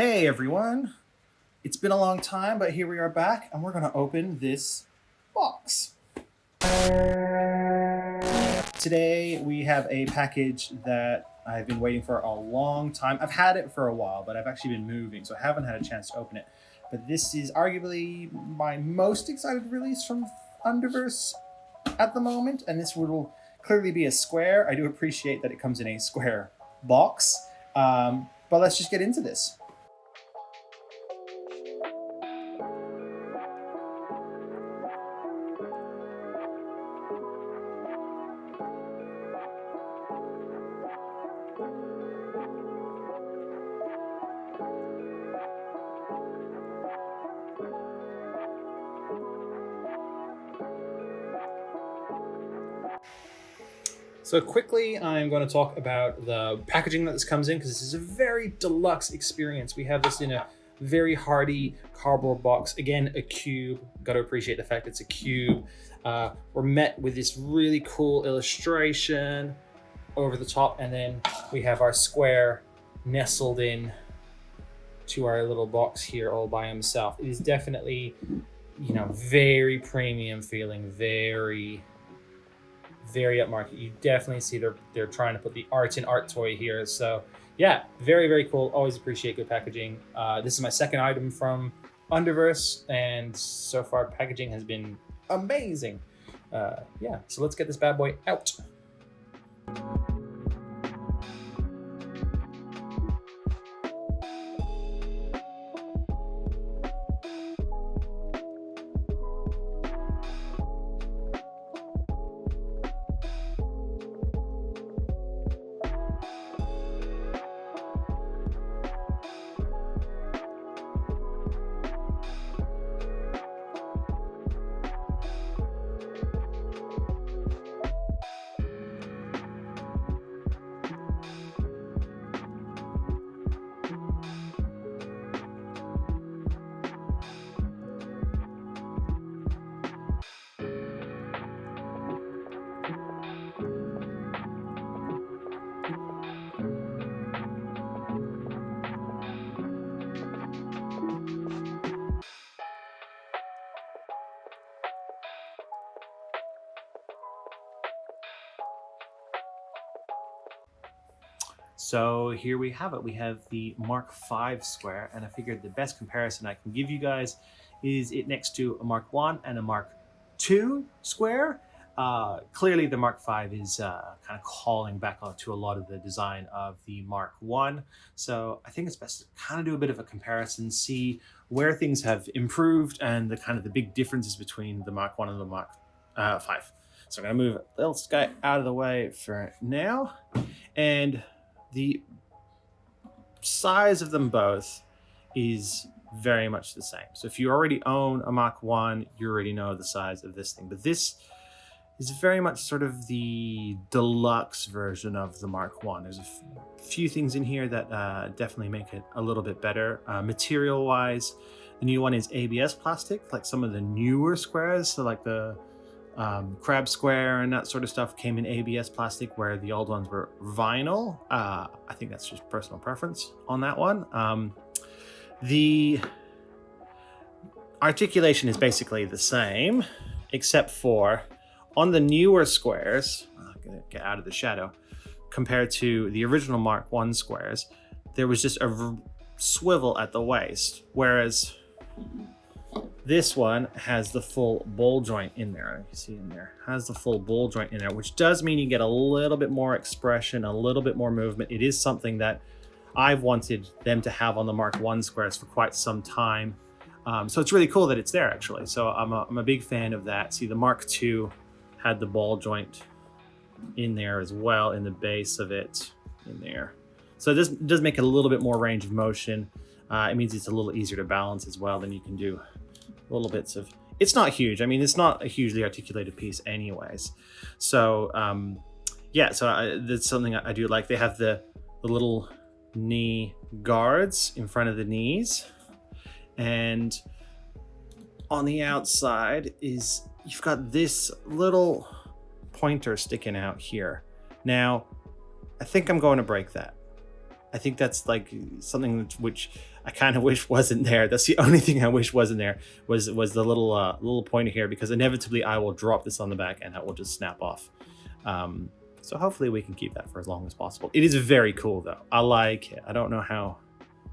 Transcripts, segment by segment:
Hey everyone, it's been a long time, but here we are back and we're going to open this box. Today we have a package that I've been waiting for a long time. I've had it for a while, but I've actually been moving, so I haven't had a chance to open it. But this is arguably my most excited release from Underverse at the moment, and this will clearly be a square. I do appreciate that it comes in a square box, but let's just get into this. So quickly, I'm going to talk about the packaging that this comes in, because this is a very deluxe experience. We have this in a very hardy cardboard box. Again, a cube. Got to appreciate the fact it's a cube. We're met with this really cool illustration over the top, and then we have our square nestled in to our little box here all by himself. It is definitely, very premium feeling, very upmarket. You definitely see they're trying to put the art in art toy here. So yeah, very cool. Always appreciate good packaging. This is my second item from Underverse, and so far packaging has been amazing. Yeah, so let's get this bad boy out. So here we have it. We have the MK5 Square, and I figured the best comparison I can give you guys is it next to a Mark 1 and a Mark 2 Square. Clearly the Mark 5 is kind of calling back to a lot of the design of the Mark 1. So I think it's best to kind of do a bit of a comparison, see where things have improved and the big differences between the Mark 1 and the Mark 5. So I'm gonna move this guy out of the way for now. And the size of them both is very much the same. So if you already own a Mark 1, you already know the size of this thing. But this is very much sort of the deluxe version of the Mark 1. There's a few things in here that definitely make it a little bit better. Material-wise, the new one is ABS plastic, like some of the newer squares. So like the Crab Square and that sort of stuff came in ABS plastic, where the old ones were vinyl. I think that's just personal preference on that one. The articulation is basically the same, except for on the newer squares, I'm gonna get out of the shadow, compared to the original Mark 1 squares, there was just a swivel at the waist, whereas this one has the full ball joint in there. You see in there, has the full ball joint in there, which does mean you get a little bit more expression, a little bit more movement. It is something that I've wanted them to have on the Mark 1 squares for quite some time. So it's really cool that it's there, actually. So I'm a big fan of that. See, the Mark 2 had the ball joint in there as well, in the base of it in there. So this does make it a little bit more range of motion. It means it's a little easier to balance as well. Then you can do little bits of, it's not huge. I mean, it's not a hugely articulated piece anyways. So yeah, so that's something I do like. They have the little knee guards in front of the knees, and on the outside is, you've got this little pointer sticking out here. Now, I think I'm going to break that. I think that's like something which I kind of wish wasn't there. That's the only thing I wish wasn't there, was the little pointer here, because inevitably I will drop this on the back and that will just snap off. So hopefully we can keep that for as long as possible. It is very cool though. I like it. I don't know how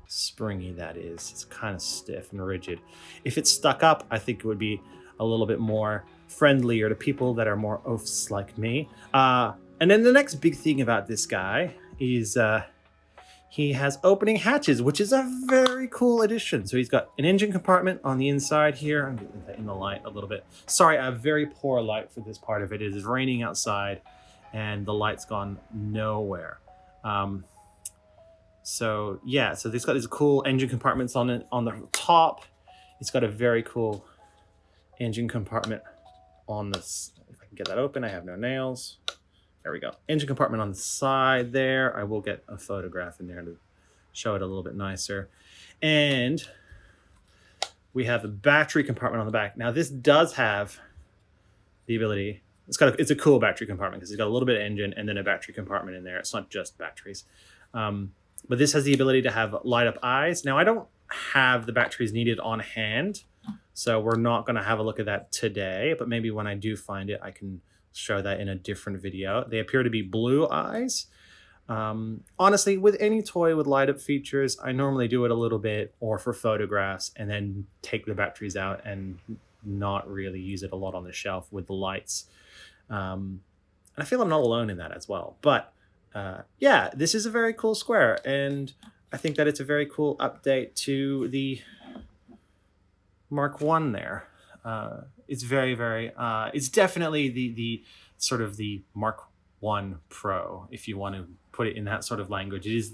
springy that is. It's kind of stiff and rigid. If it's stuck up, I think it would be a little bit more friendlier to people that are more oafs like me. And then the next big thing about this guy is he has opening hatches, which is a very cool addition. So he's got an engine compartment on the inside here. I'm getting that in the light a little bit. Sorry, I have very poor light for this part of it. It is raining outside and the light's gone nowhere. So yeah, so he's got these cool engine compartments on the top. It's got a very cool engine compartment on this. If I can get that open, I have no nails. There we go. Engine compartment on the side there. I will get a photograph in there to show it a little bit nicer. And we have the battery compartment on the back. Now this does have the ability, it's a cool battery compartment because it's got a little bit of engine and then a battery compartment in there. It's not just batteries. But this has the ability to have light up eyes. Now I don't have the batteries needed on hand, so we're not going to have a look at that today, but maybe when I do find it, I can show that in a different video. They appear to be blue eyes. Honestly, with any toy with light up features, I normally do it a little bit or for photographs and then take the batteries out and not really use it a lot on the shelf with the lights. And I feel I'm not alone in that as well. But yeah, this is a very cool square, and I think that it's a very cool update to the Mark 1 there. It's very, very, it's definitely the sort of the Mark 1 Pro, if you want to put it in that sort of language. It is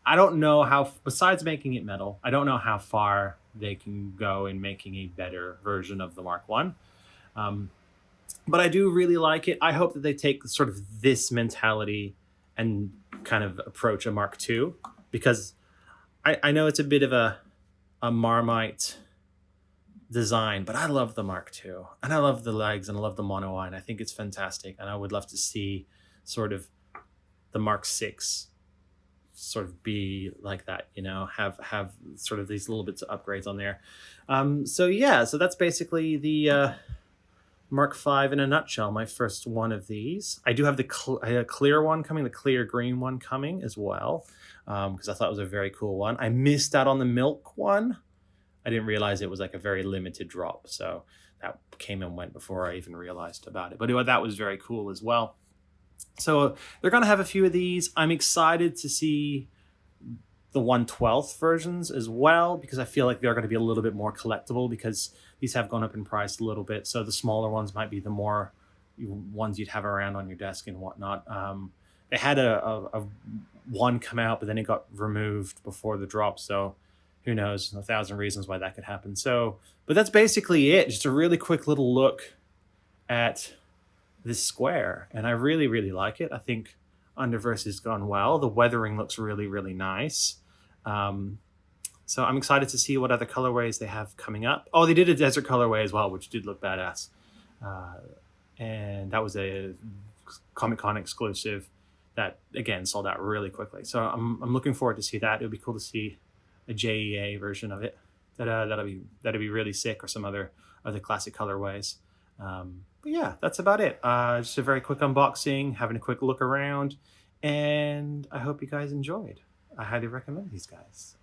I don't know how, besides making it metal, I don't know how far they can go in making a better version of the Mark 1. But I do really like it. I hope that they take sort of this mentality and kind of approach a Mark 2, because I know it's a bit of a Marmite design, but I love the Mark II, and I love the legs, and I love the mono eye, and I think it's fantastic, and I would love to see sort of the Mark 6 sort of be like that, you know, have sort of these little bits of upgrades on there. So yeah, so that's basically the Mark 5 in a nutshell, my first one of these. I do have the clear one coming, the clear green one coming as well, because I thought it was a very cool one. I missed out on the milk one. I didn't realize it was like a very limited drop, so that came and went before I even realized about it. But anyway, that was very cool as well. So they're going to have a few of these. I'm excited to see the 1/12 versions as well, because I feel like they're going to be a little bit more collectible, because these have gone up in price a little bit. So the smaller ones might be the more ones you'd have around on your desk and whatnot. They had a one come out, but then it got removed before the drop. So who knows, 1,000 reasons why that could happen. So, but that's basically it. Just a really quick little look at this square. And I really, really like it. I think Underverse has gone well. The weathering looks really, really nice. So I'm excited to see what other colorways they have coming up. Oh, they did a desert colorway as well, which did look badass. And that was a Comic-Con exclusive that, again, sold out really quickly. So I'm looking forward to see that. It would be cool to see a JEA version of it. That'll be really sick, or some other classic colorways. But yeah, that's about it. Just a very quick unboxing, having a quick look around, and I hope you guys enjoyed. I highly recommend these guys.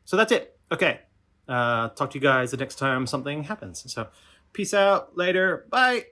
So that's it. Okay. Talk to you guys the next time something happens. So peace out. Later. Bye.